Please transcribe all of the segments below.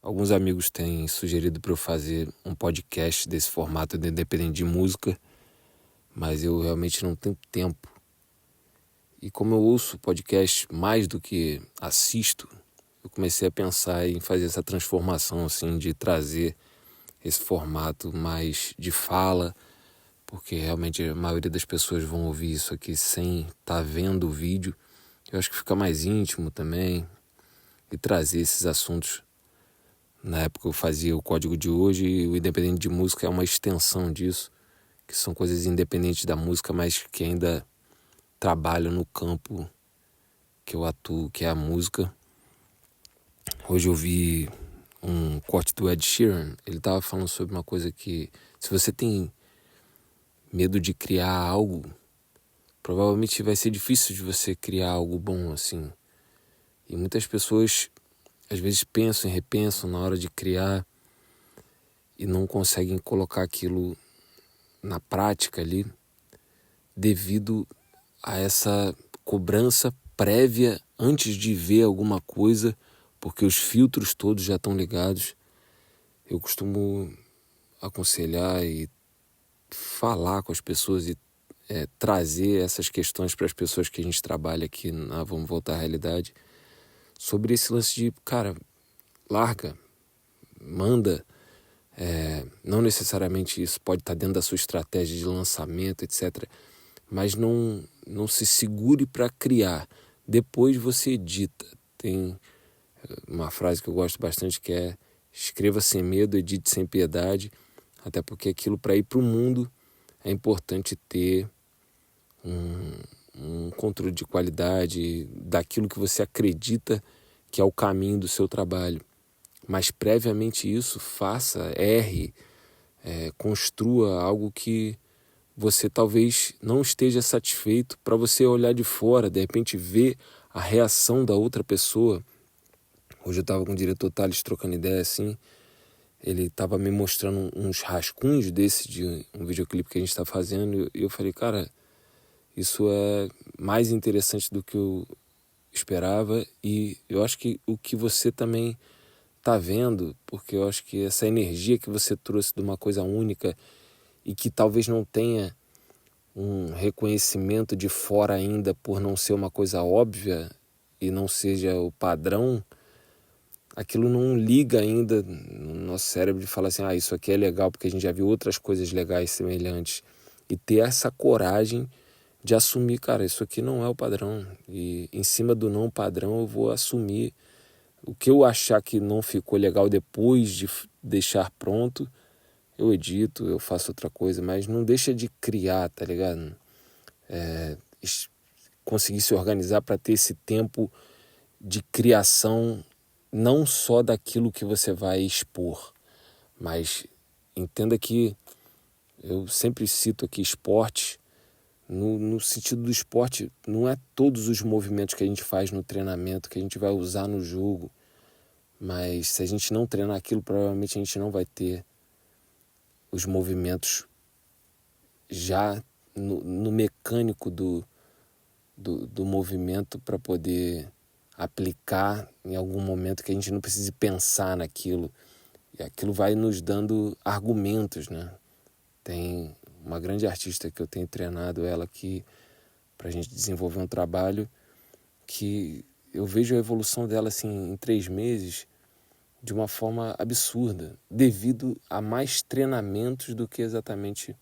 Alguns amigos têm sugerido para eu fazer um podcast desse formato de independente de música, mas eu realmente não tenho tempo. E como eu ouço podcast mais do que assisto, eu comecei a pensar em fazer essa transformação, assim, de trazer esse formato mais de fala, porque realmente a maioria das pessoas vão ouvir isso aqui sem estar vendo o vídeo. Eu acho que fica mais íntimo também, e trazer esses assuntos. Na época eu fazia o Código de Hoje e o Independente de Música é uma extensão disso, que são coisas independentes da música, mas que ainda trabalham no campo que eu atuo, que é a música. Hoje eu vi um corte do Ed Sheeran, ele estava falando sobre uma coisa que, se você tem medo de criar algo, provavelmente vai ser difícil de você criar algo bom, assim. E muitas pessoas, às vezes, pensam e repensam na hora de criar e não conseguem colocar aquilo na prática ali, devido a essa cobrança prévia antes de ver alguma coisa, porque os filtros todos já estão ligados. Eu costumo aconselhar e falar com as pessoas e trazer essas questões para as pessoas que a gente trabalha aqui na Vamos Voltar à Realidade, sobre esse lance de, cara, larga, manda. Não necessariamente isso pode estar dentro da sua estratégia de lançamento, etc. Mas não se segure para criar. Depois você edita. Tem uma frase que eu gosto bastante que é: escreva sem medo, edite sem piedade. Até porque aquilo, para ir para o mundo, é importante ter um controle de qualidade daquilo que você acredita que é o caminho do seu trabalho. Mas previamente isso, faça, erre, construa algo que você talvez não esteja satisfeito, para você olhar de fora, de repente ver a reação da outra pessoa. Hoje eu estava com o diretor Thales trocando ideia assim, ele estava me mostrando uns rascunhos desse de um videoclipe que a gente está fazendo, e eu falei, cara, isso é mais interessante do que eu esperava, e eu acho que o que você também tá vendo, porque eu acho que essa energia que você trouxe de uma coisa única e que talvez não tenha um reconhecimento de fora ainda por não ser uma coisa óbvia e não seja o padrão, aquilo não liga ainda no nosso cérebro de falar assim, isso aqui é legal porque a gente já viu outras coisas legais semelhantes, e ter essa coragem de assumir, cara, isso aqui não é o padrão, e em cima do não padrão eu vou assumir. O que eu achar que não ficou legal depois de deixar pronto, eu edito, eu faço outra coisa, mas não deixa de criar, tá ligado? Conseguir se organizar para ter esse tempo de criação, não só daquilo que você vai expor, mas entenda que eu sempre cito aqui esporte. No sentido do esporte, não é todos os movimentos que a gente faz no treinamento que a gente vai usar no jogo, mas se a gente não treinar aquilo, provavelmente a gente não vai ter os movimentos já no mecânico do movimento para poder aplicar em algum momento que a gente não precise pensar naquilo. E aquilo vai nos dando argumentos, né? Tem uma grande artista que eu tenho treinado ela aqui para a gente desenvolver um trabalho que eu vejo a evolução dela assim em 3 meses de uma forma absurda, devido a mais treinamentos do que exatamente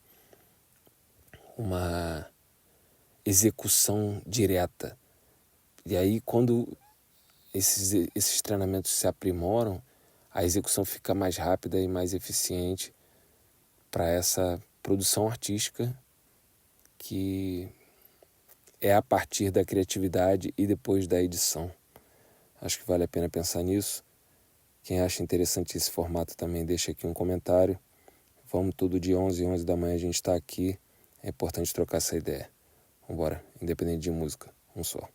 uma execução direta. E aí, quando esses treinamentos se aprimoram, a execução fica mais rápida e mais eficiente para essa produção artística que é a partir da criatividade e depois da edição. Acho que vale a pena pensar nisso. Quem acha interessante esse formato também deixa aqui um comentário. Vamos todo dia 11 da manhã a gente está aqui. É importante trocar essa ideia. Vambora, independente de música, um só.